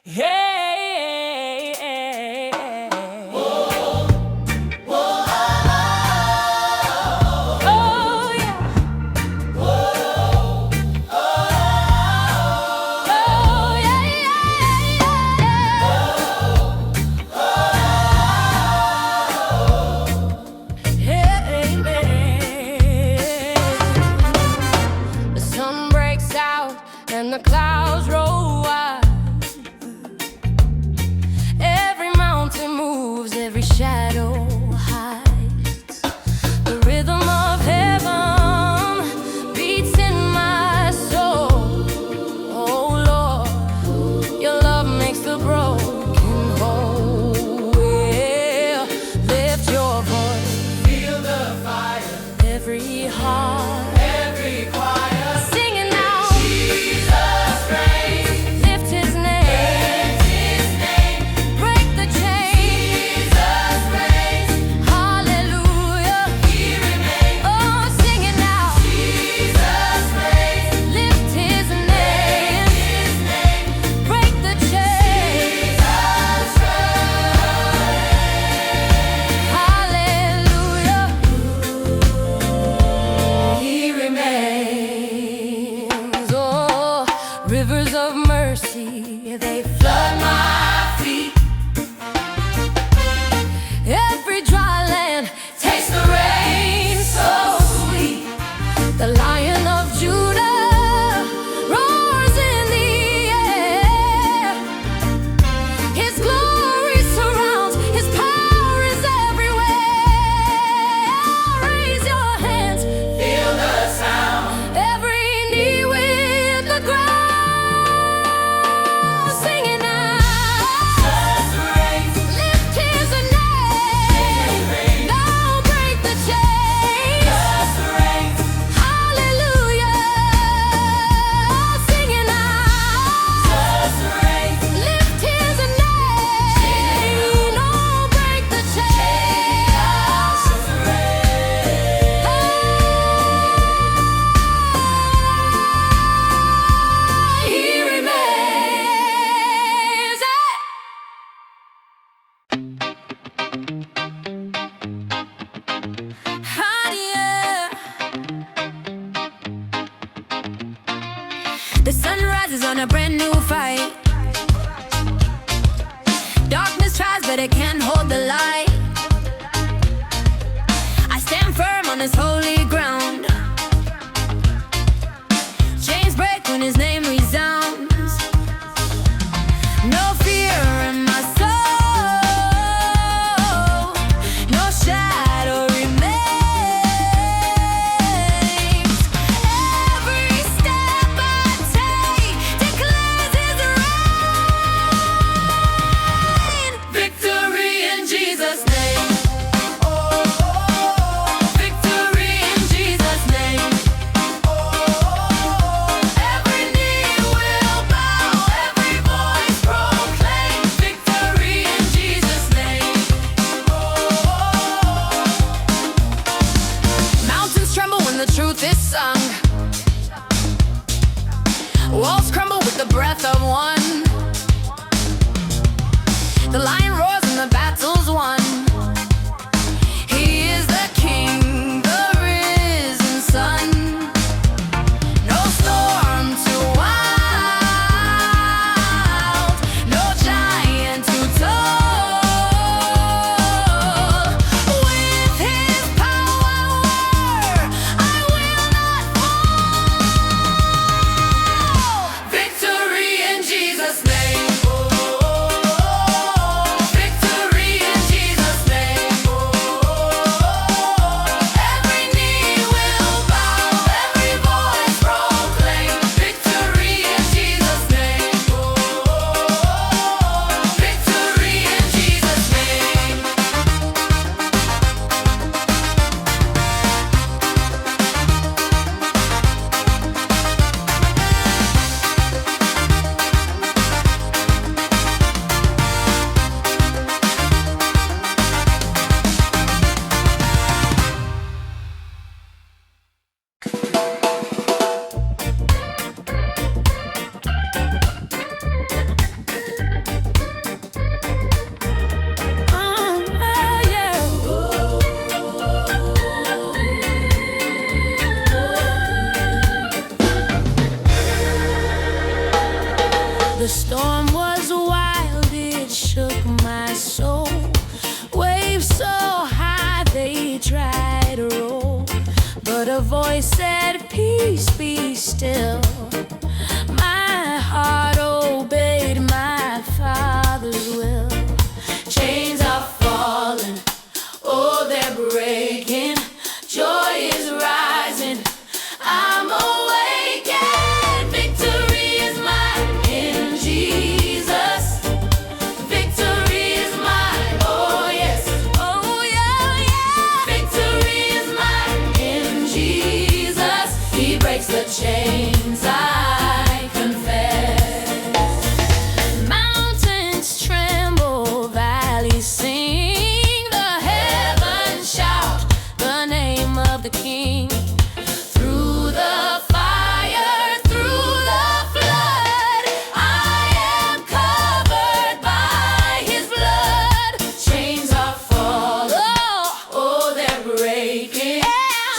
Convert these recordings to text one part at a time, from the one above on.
Hey, oh yeah, oh yeah, yeah, yeah. The sun breaks out and the clouds roll wide. Every mountain moves, every shadow hides. The rhythm of heaven beats in my soul. Oh Lord, your love makes the broken whole. Yeah. Lift your voice, feel the fire, every heart, every choir, singing now. Jesus reigns, lift his name, break the chains. Jesus reigns, hallelujah, he remains. Oh, sing it now. Jesus reigns, lift his name, break the chains. Jesus reigns, hallelujah, he remains. Oh, rivers of mercy, they flood my feet. Every dry land tastes the rain so sweet. The Lion of Judah roars in the air. His glory surrounds, his power is everywhere. Raise your hands, feel the sound, every knee with the ground. Sing it now. Jesus reigns, lift his name, don't break the chains. Jesus reigns, hallelujah, sing it now. Jesus reigns, lift his name, don't break the chains. Jesus reigns, he remains. Yeah. The sun rises on a brand new fight. Darkness tries, but it can't hold the light. I stand firm on this holy ground. Chains break when his name resounds. No fear in my soul, no shadow remains. Every step I take declares his reign. Victory in Jesus. storm was wild, it shook my soul. Waves so high they tried to roll, but a voice said, "Peace, be still." My heart obeyed my Father's will. Chains are falling, oh, they're breaking. Joy is rising, I'm awake, and victory is mine in Jesus. Victory is mine, oh yes, oh yeah, yeah. Victory is mine in Jesus. He breaks the chains, I confess. Mountains tremble, valleys sing, the heavens shout the name of the King. Through the fire, through the flood, I am covered by His blood. Chains are falling, oh, they're breaking.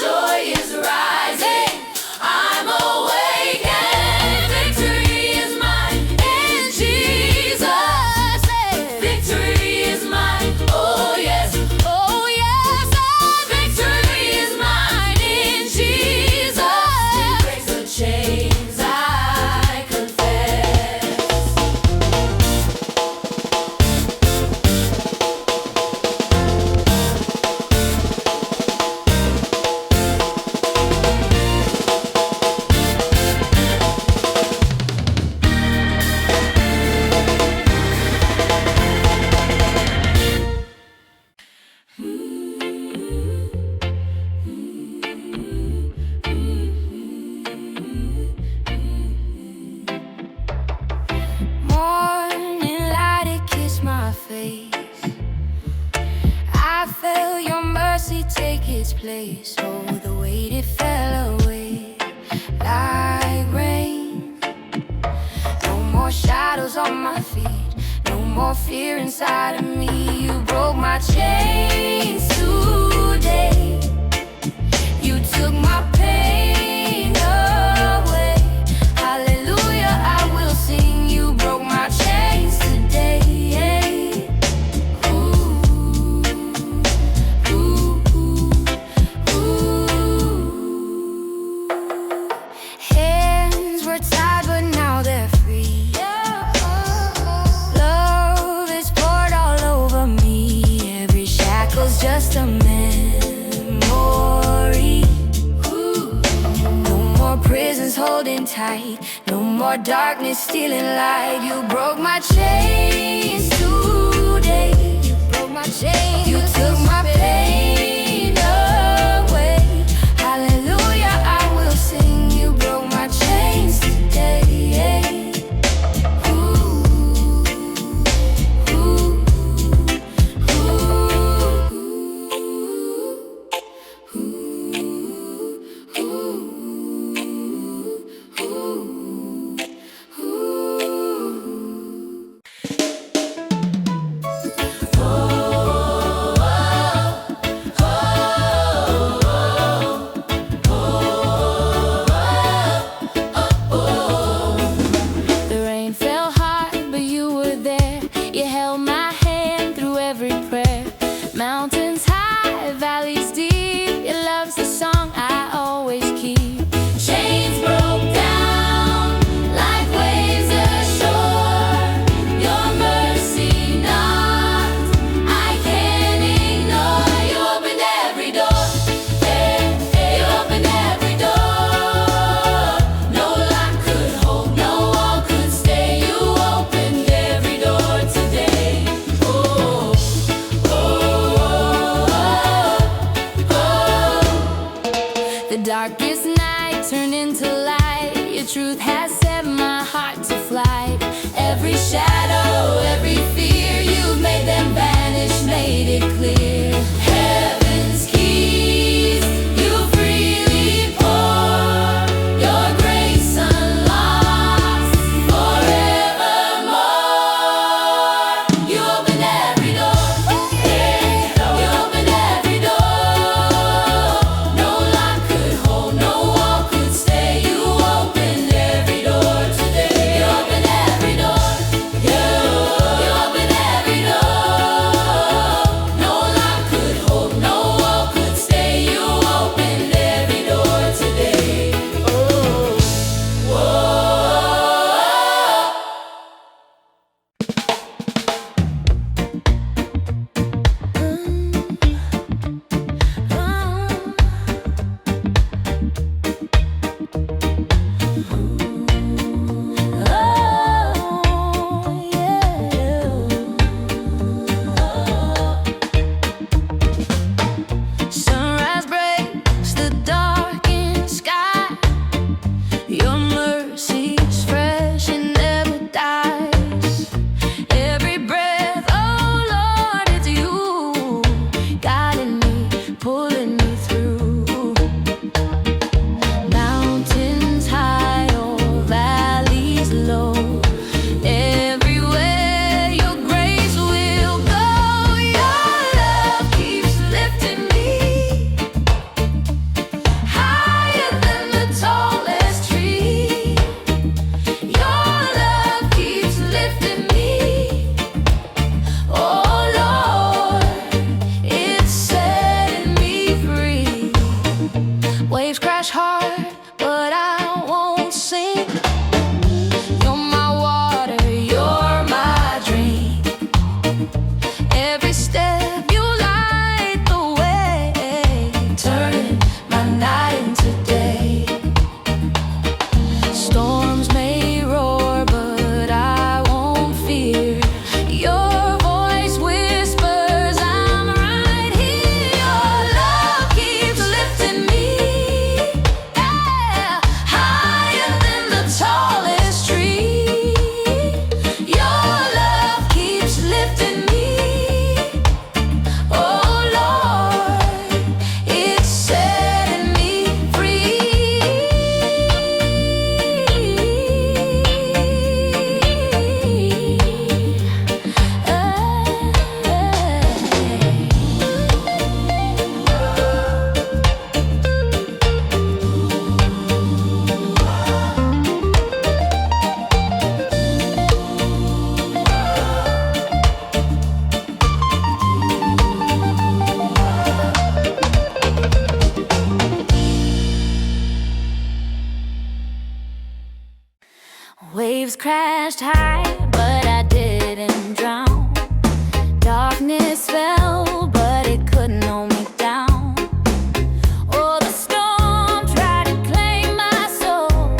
Joy is rising, I'm awake, and victory is mine in Jesus. Victory is mine, oh yes, oh yes. Victory is mine in Jesus. He breaks the chains, I confess. Morning light, it kissed my face. I felt your mercy take its place. Oh, the weight, it fell away like rain. No more shadows on my feet, no more fear inside of me. You broke my chains today. You took my pain away. Hallelujah, I will sing. You broke my chains today. Ooh, ooh, ooh. Hands were tied, but now they're free. Love is poured all over me. Every shackle's just a memory. No more prisons holding tight, no more darkness stealing light. You broke my chains today. You broke my chains. You took my pain away. Hallelujah, I will sing. You broke my chains today. Ooh, ooh, The rain fell hard, but you were there. You held my hand through every prayer. Mountains high, valleys deep. Your love's the song I always keep. Chains broke down like waves ashore. Your mercy knocked, I can't ignore. You opened every door, you opened every door. No lock could hold, no wall could stay. You opened every door today. splashed high, but I didn't drown. Darkness fell, but it couldn't hold me down. Oh, the storm tried to claim my soul,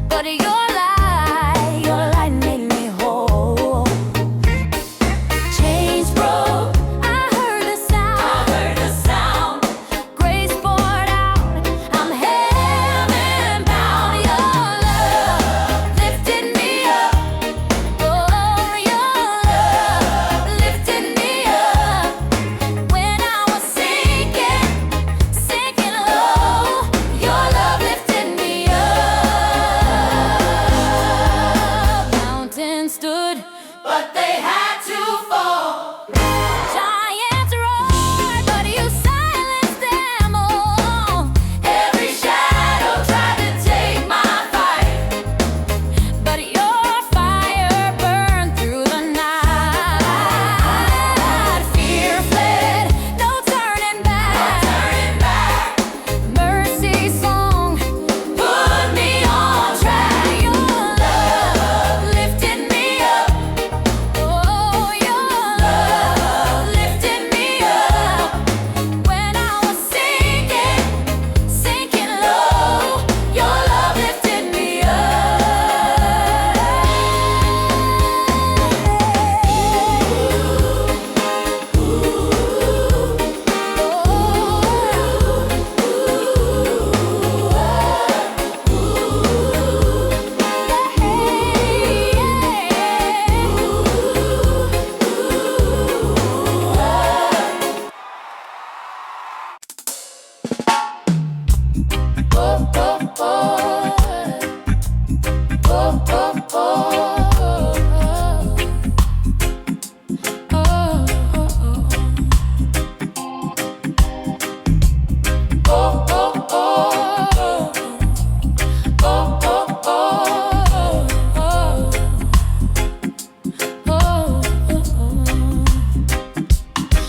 but your light made me whole. Chains broke, I heard the sound. Grace poured out, I'm heaven bound. Your love lifted me up. Oh, your love lifted me up. When I was sinking low, your love lifted me up. Mountains stood, but they had to fall. Giants roared, but you silenced them all. Every shadow tried to take my fight, but your fire burned through the night. Fear fled, no turning back. Mercy song put me on track. Your love lifted me up. Oh, your love lifted me up. When I was sinking low, your love lifted me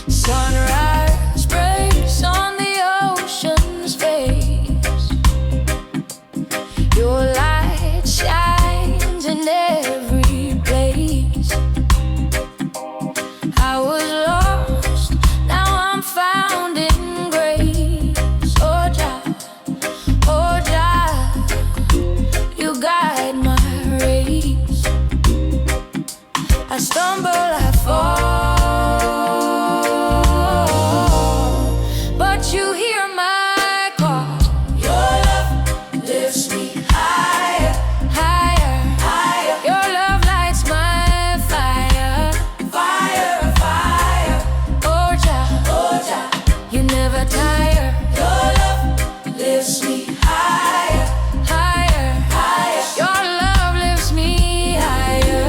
Sunrise breaks on the ocean's face. Your light shines in every place. I was lost, now I'm found in grace. Oh Jah, you guide my race. I stumble, I fall, but you hear my call. Your love lifts me higher. Your love lights my fire. Oh Jah, you never tire. Your love lifts me higher. Your love lifts me higher.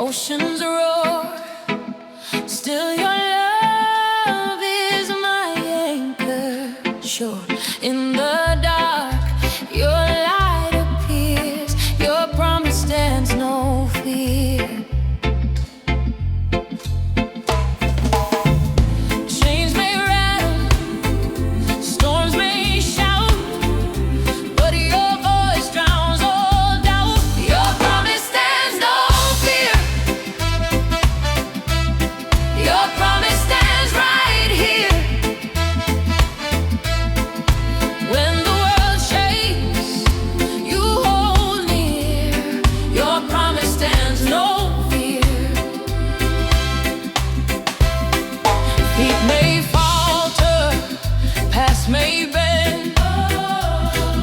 oceans roar, still your love is my anchor. Sure, in the dark, your light appears. Your promise stands no fear. Chains may rattle, storms may shout, but your voice drowns all doubt. Your promise stands no fear. Your promise stands right here. When the world shakes, you hold near. Your promise stands no fear. Feet may falter, paths may bend,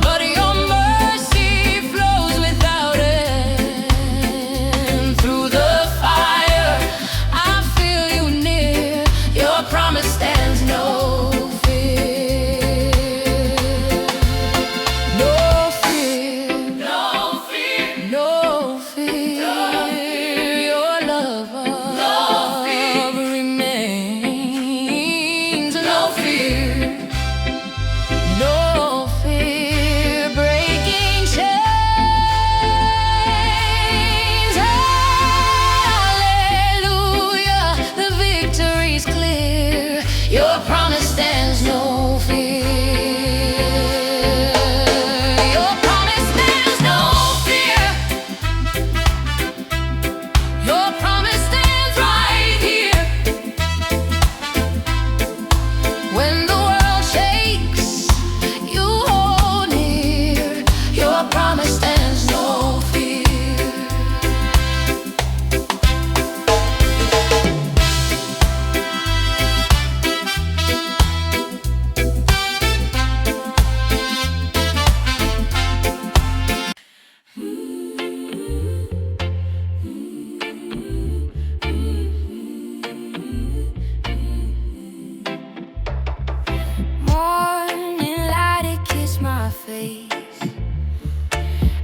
but your mercy flows without end. Through the fire, I feel you near. Your promise stands no fear. No fear, no fear, no fear. Your love remains. No fear, no fear. Breaking chains. Hallelujah, the victory's clear. Your promise stands no fear. Your promise stands no fear. Your promise stands right here. When the world shakes, you hold near. Your promise stands no fear. Morning light, it kissed my face.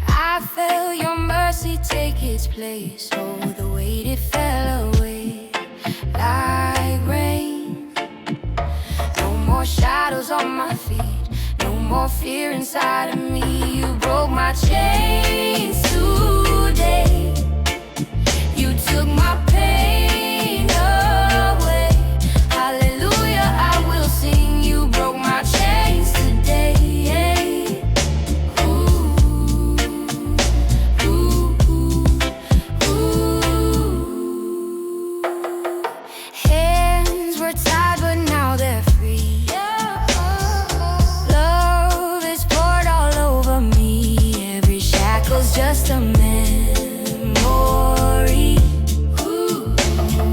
I felt your mercy take its place. Oh, the weight, it fell away like rain. No more shadows on my feet, no more fear inside of me. You broke my chains today. You took my pain away. Hallelujah, I will sing. You broke my chains today. Ooh, ooh, ooh. Hands were tied, but now they're free. Love is poured all over me. Every shackle's just a memory.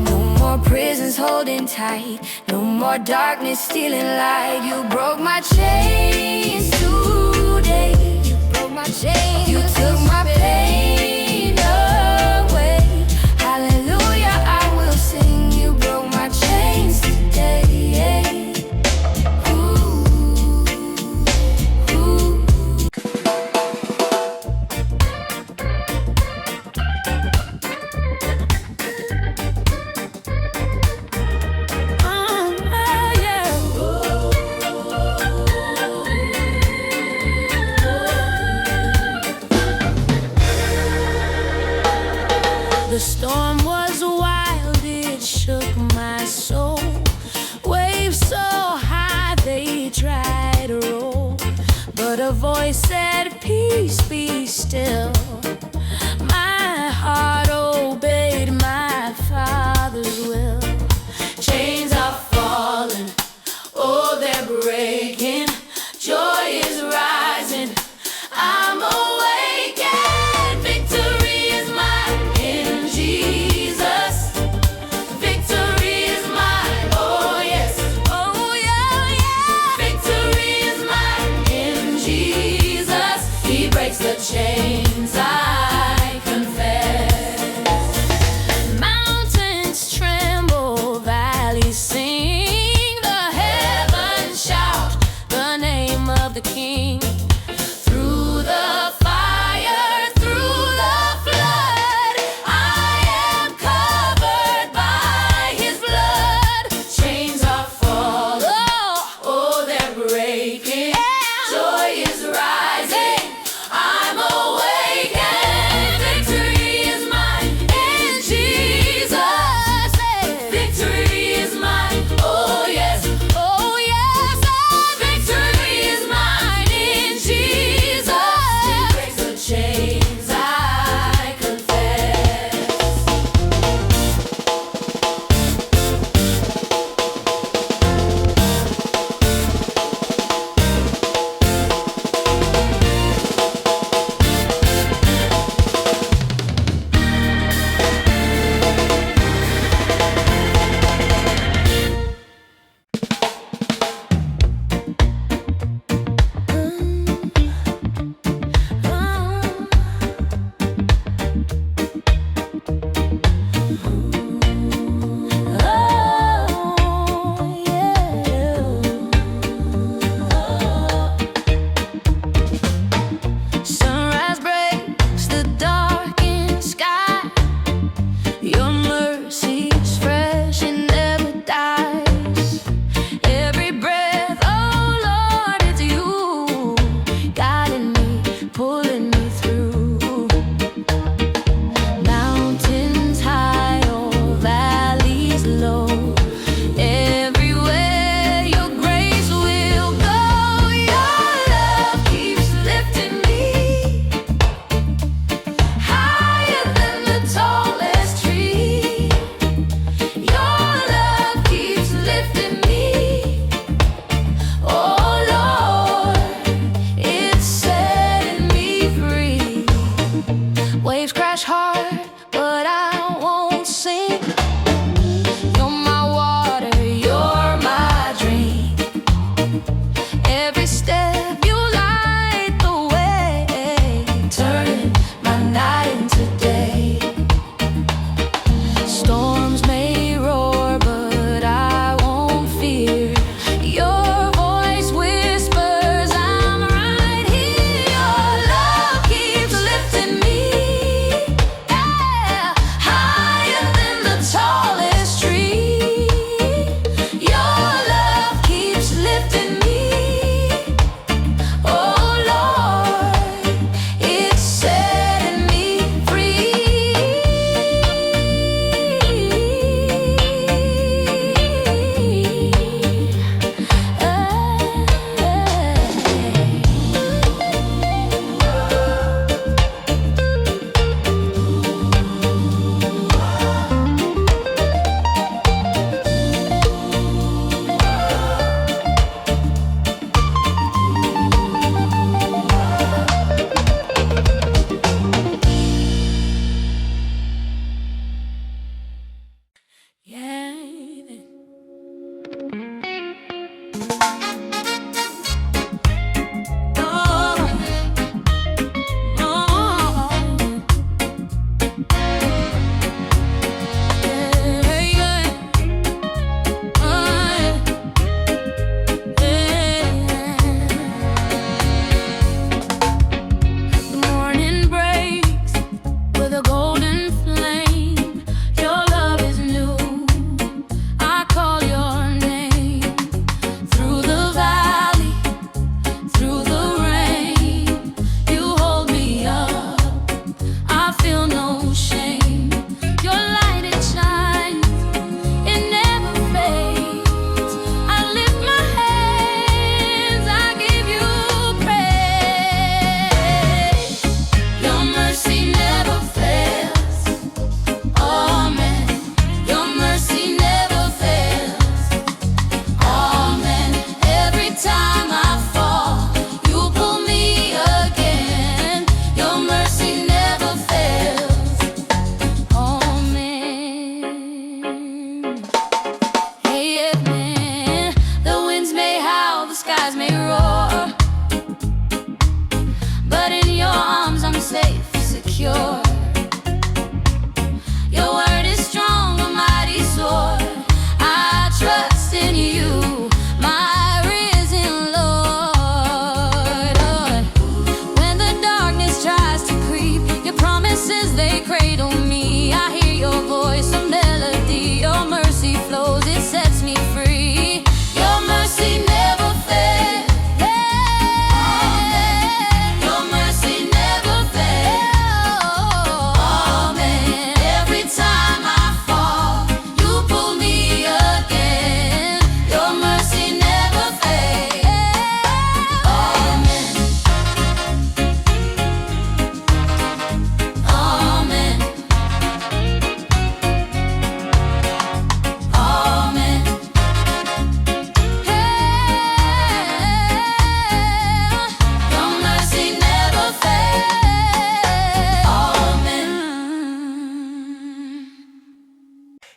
No more prisons holding tight, no more darkness stealing light. You broke my chains today. You broke my chains. You took my pain away. Hallelujah, I will sing. You broke my chains today. Ooh, ooh. Yeah. The storm was wild, it shook my soul. Waves so high, they tried to roll, but a voice said, peace, be still. My heart obeyed my Father's will. Chains are falling, oh, they're breaking. Joy is rising, I'm awakened. Victory is mine in Jesus. Victory is mine, oh yes, oh yeah, yeah. Victory is mine in Jesus. He breaks the chains, I confess.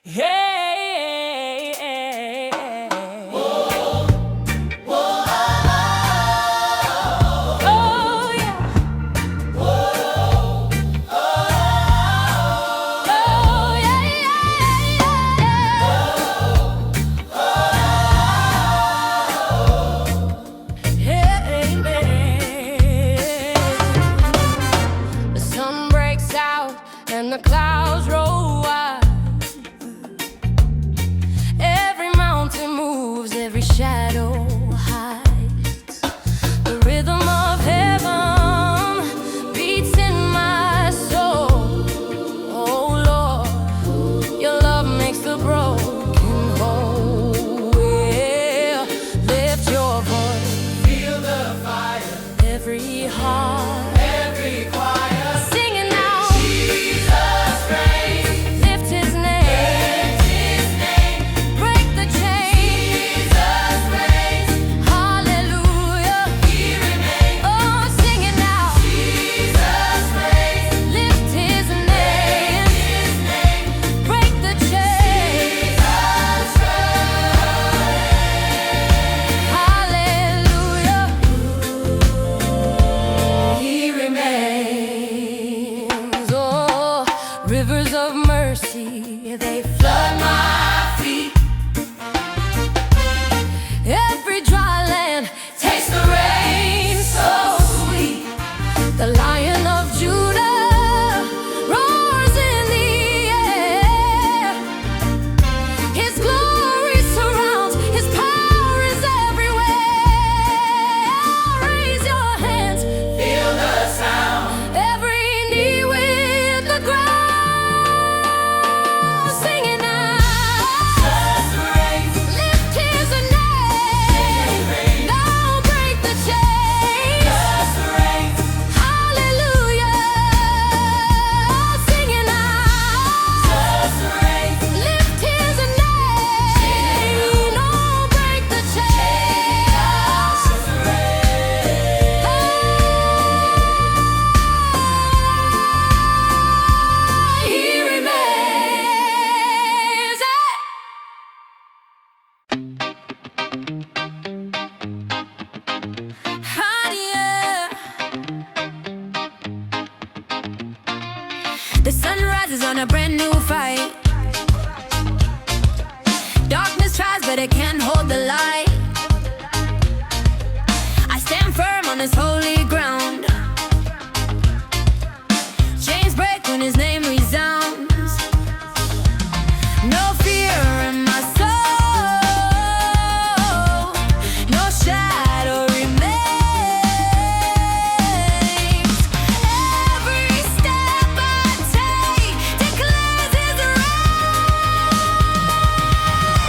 Hey, hey, hey. Oh, yeah. Oh, yeah, yeah, yeah. The sun breaks out and the clouds roll wide. Every mountain moves, every shadow hides. The rhythm of heaven beats in my soul. Oh Lord, your love makes the broken whole. Yeah. Lift your voice, feel the fire. Every heart, every choir, singing now. Jesus reigns. Lift his name, break the chains. Jesus reigns. Hallelujah, he remains. Oh, singing now. Jesus reigns. Lift his name, break the chains. Jesus reigns. Hallelujah, he remains. Oh, rivers of mercy, they flood my feet. Every dry land tastes the rain so sweet. The Lion of Judah roars in the air. His glory surrounds, his power is everywhere. Raise your hands, feel the sound. Every knee with the ground, singing now. Jesus reigns. Lift his name. Now break the chains. Jesus reigns. Hallelujah, singing now. Jesus reigns. Lift his name. Now break the chains. Jesus reigns. He remains. The sun rises on a brand new fight. Darkness tries, but it can't hold the light. I stand firm on this holy ground. Chains break when his name resounds. No fear in my soul. No shadow remains. Every step I take declares his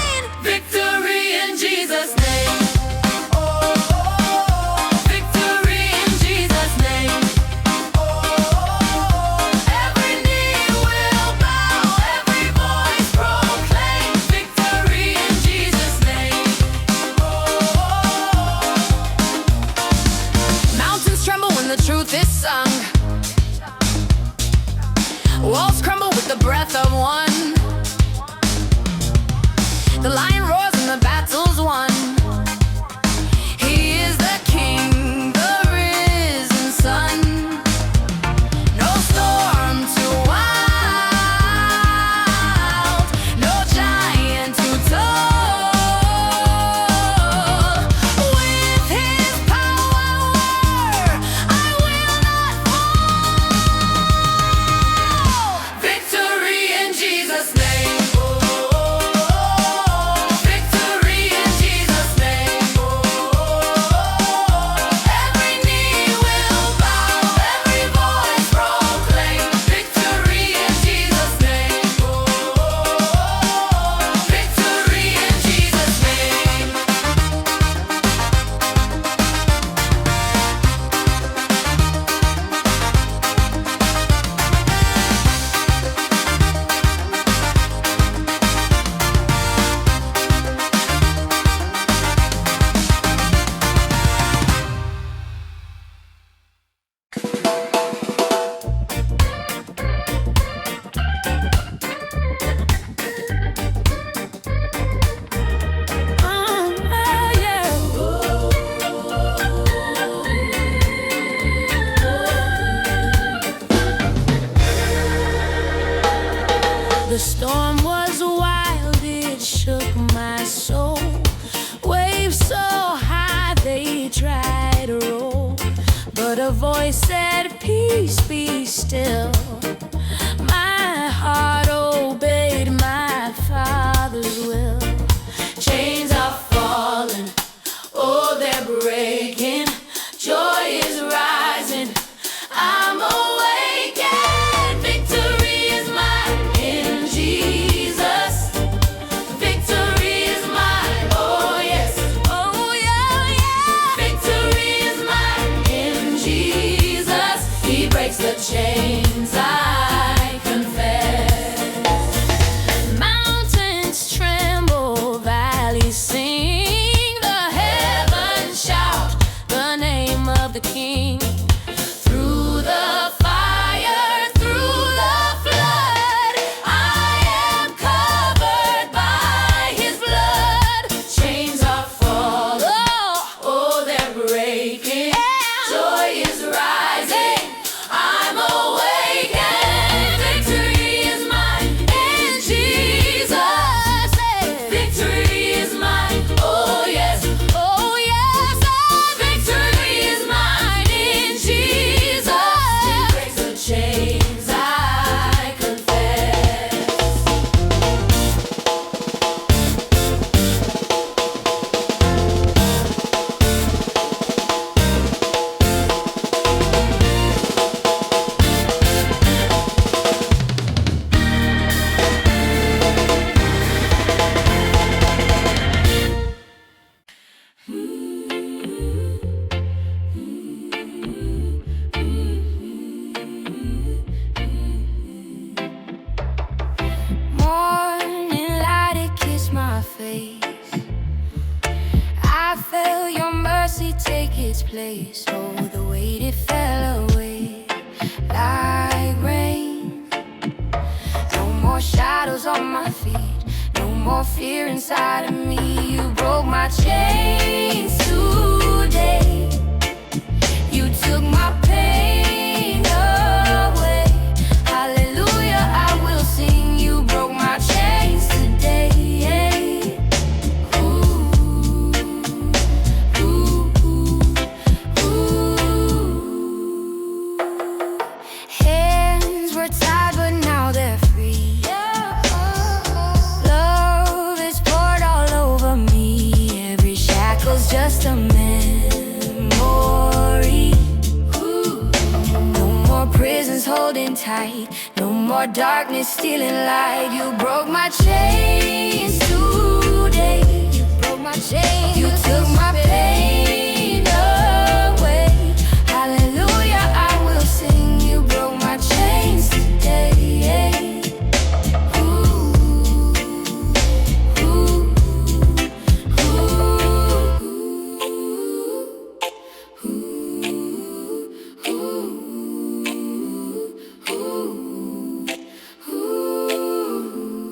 reign. Victory in storm was wild, it shook my soul. Waves so high they tried to roll, but a voice said, "Peace, be still." My heart obeyed my Father's will. Chains are falling, oh, they're breaking. Joy is rising, I'm awake, and victory is mine in Jesus. Victory is mine, oh yes, oh yeah, yeah. Victory is mine in Jesus. He breaks the chains, I confess. Mountains tremble, valleys sing, the heavens shout the name of the King. Through the fire, through the flood, I am covered by His blood. Chains are falling, oh, they're breaking. Joy is rising, I'm awake, and victory is mine in Jesus. Victory is mine, oh yes, oh yes. Victory is mine in Jesus. He breaks the chains, I confess. Morning light, it kissed my face. I felt your mercy take its place. Oh, the weight, it fell away like rain. No more shadows on my feet, no more fear inside of me. You broke my chains today. You took my pain away. Hallelujah, I will sing. You broke my chains today. Ooh, ooh, ooh. Hands were tied, but now they're free. Love is poured all over me. Every shackle's just a memory. No more prisons holding tight, no more darkness stealing light. You broke my chains today. You broke my chains. You took my pain away. Hallelujah, I will sing. You broke my chains today. Ooh, ooh, ooh, ooh, ooh, ooh.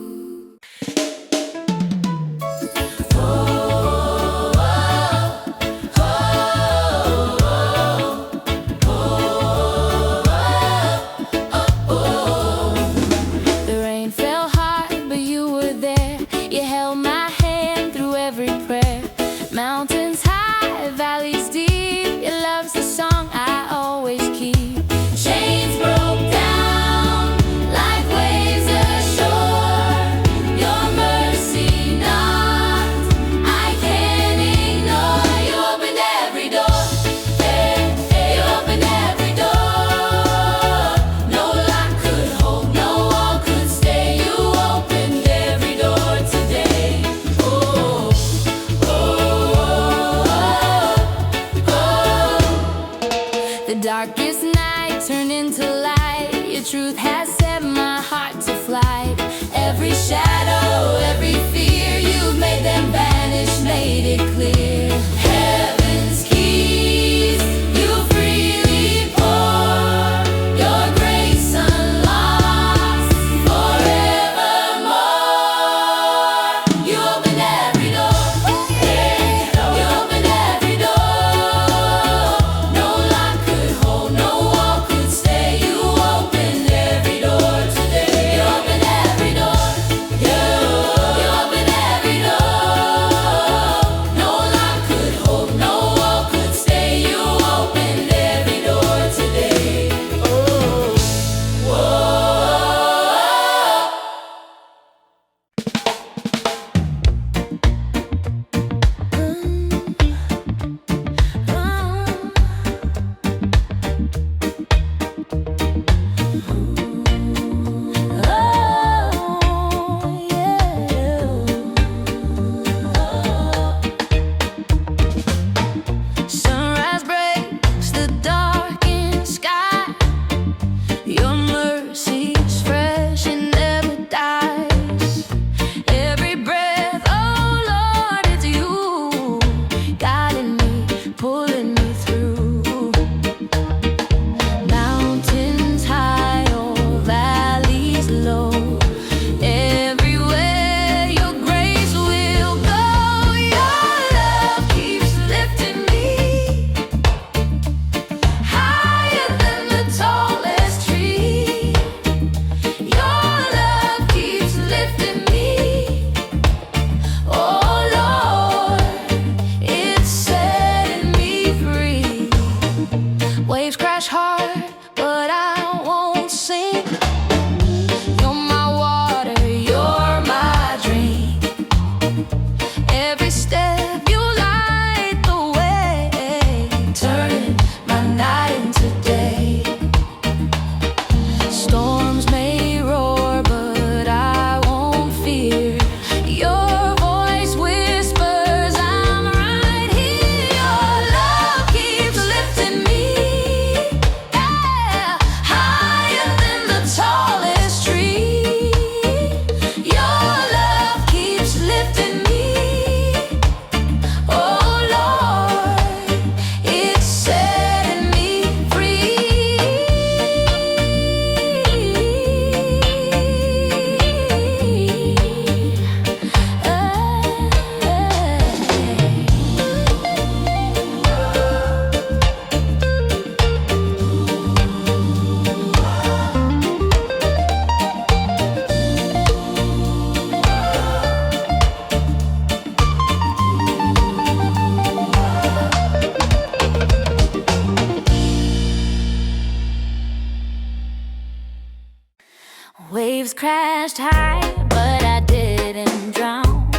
crashed high, but I didn't drown.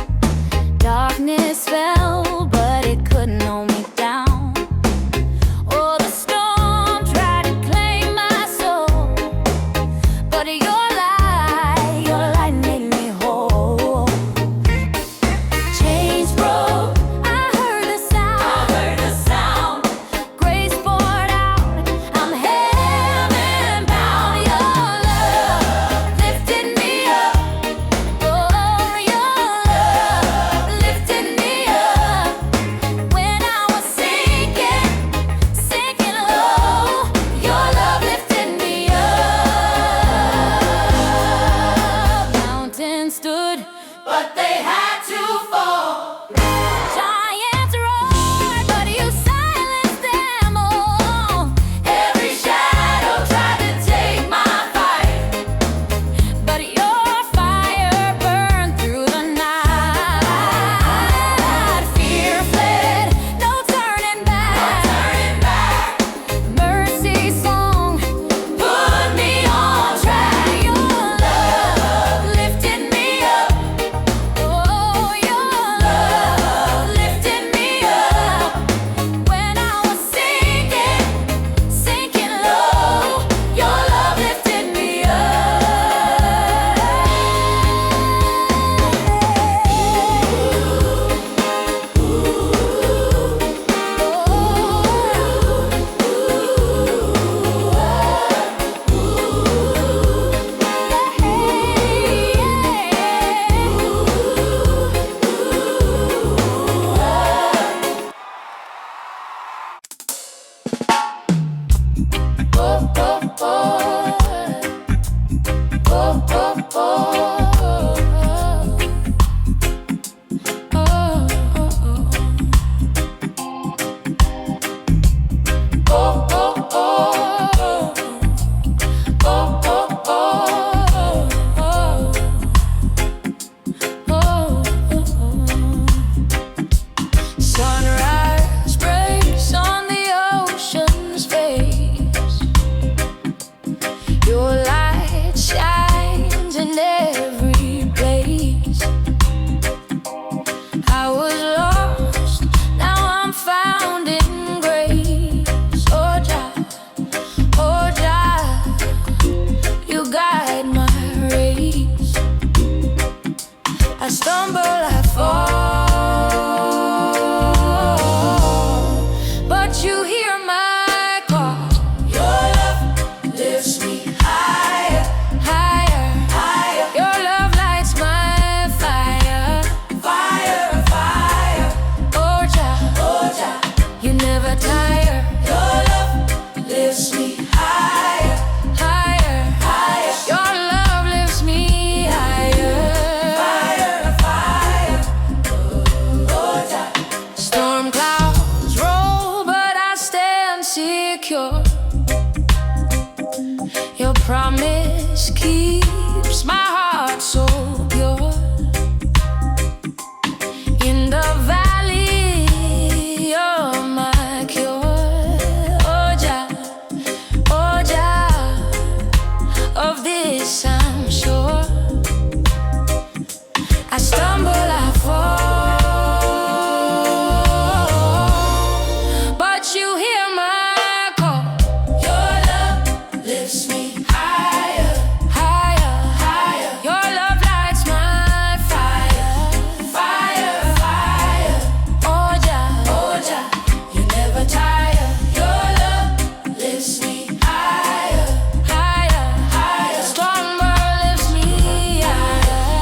Darkness fell, but it couldn't hold me down. Oh, the storm tried to claim my soul, but your light made me whole. Chains broke, I heard the sound. Grace poured out, I'm heaven bound. Your love lifted me up. Oh, your love lifted me up. When I was sinking low, your love lifted me up. Mountains stood, but they had to fall. Giants roared, but you silenced them all. Every shadow tried to take my fight, but your fire burned through the night. Fear fled, no turning back. Mercy song put me on track. Your love lifted me up. Oh, your love lifted me up. When I was sinking low, your love lifted me up. Sunrise breaks on the ocean's face. Your light shines in every place. I was lost, now I'm found in grace. Oh Jah, you guide my race. I stumble, I fall, but you hear my call. Your love lifts me higher. Your love lights my fire. Oh Jah, you never tire. Your love lifts me higher. Your love lifts me higher. Storm clouds roll, but I stand secure. Your promise keeps my heart so pure. In the valley, you're my cure. Oh Jah, of this I'm sure. I stumble, I fall, but you hear my call. Your love lifts me higher. Your love lights my fire. Oh Jah, you never tire. Your love lifts me higher. Storm lifts me higher.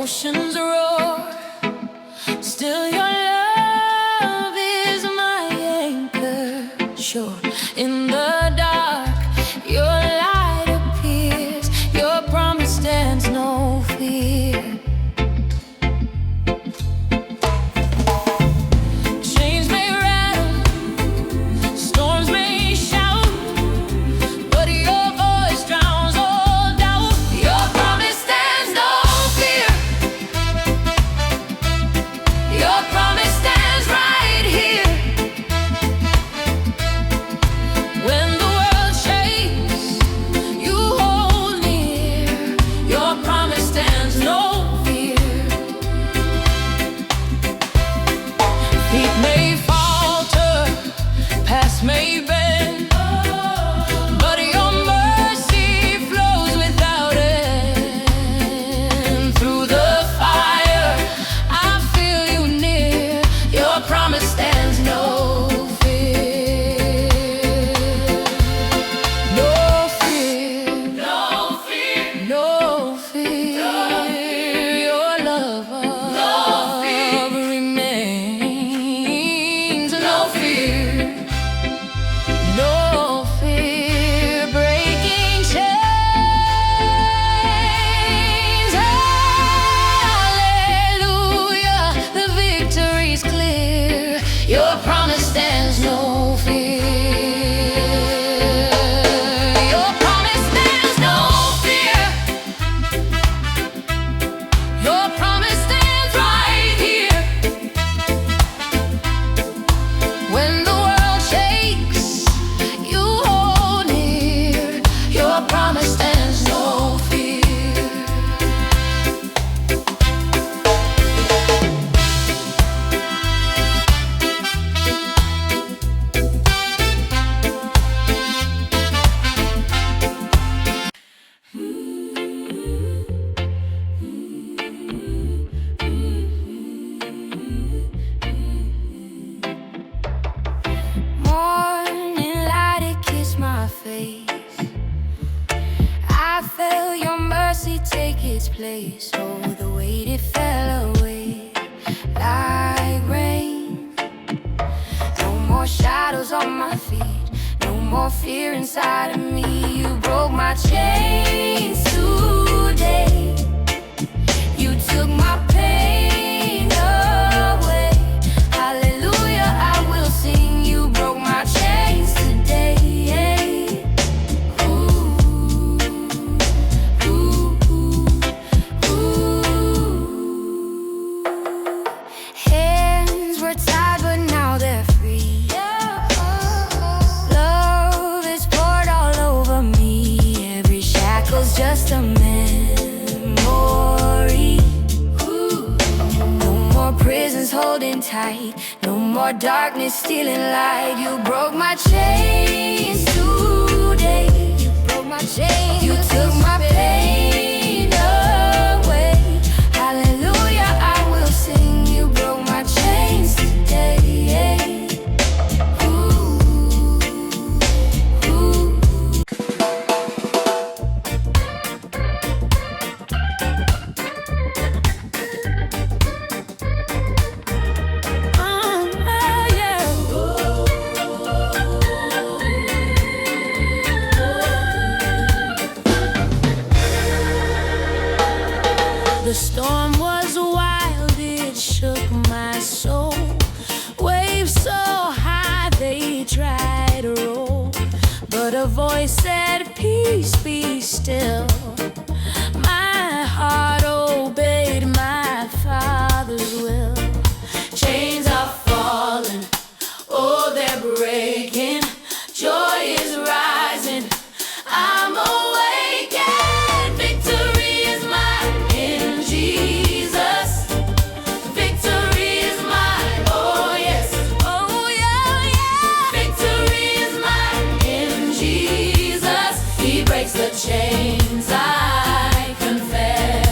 oceans roar, still your love is my anchor. Sure, in the dark, your light appears. Your promise stands no fear. Chains may rattle, storms may shout, but your voice drowns all doubt. Your promise stands no fear. Your promise stands right here. When the world shakes, you hold near. Your promise stands no fear. Feet may falter, past may bend, but your mercy flows without end. Through the fire, I feel you near. Your promise stands no fear. No fear. No fear. No fear. Your love remains. No fear. No fear. Breaking chains. Hallelujah. The victory's clear. Your promise stands no fear. Your promise stands no fear. Your promise stands right here. When the world shakes, you hold near. Your promise stands no fear. Morning light, it kissed my face. I felt your mercy take its place. Oh, the weight it fell away like rain. No more shadows on my feet, no more fear inside of me. You broke my chains today. You took my pain away. Hallelujah, I will sing. You broke my chains today. Ooh, ooh, ooh. Hands were tied, but now they're free. Love is poured all over me. Every shackle's just a memory. No more prisons holding tight, no more darkness stealing light. You broke my chains today. You broke my chains. You took my pain away. Hallelujah, I will sing. You broke my chains today. Ooh, ooh. Yeah. The storm was wild, it shook my soul. Waves so high, they tried to roll. But a voice said, peace, be still. My heart obeyed my Father's will. Chains are falling, oh, they're breaking. Joy is rising, I'm awake, and victory is mine in Jesus. Victory is mine, oh yes, oh yeah, yeah. Victory is mine in Jesus. He breaks the chains, I confess.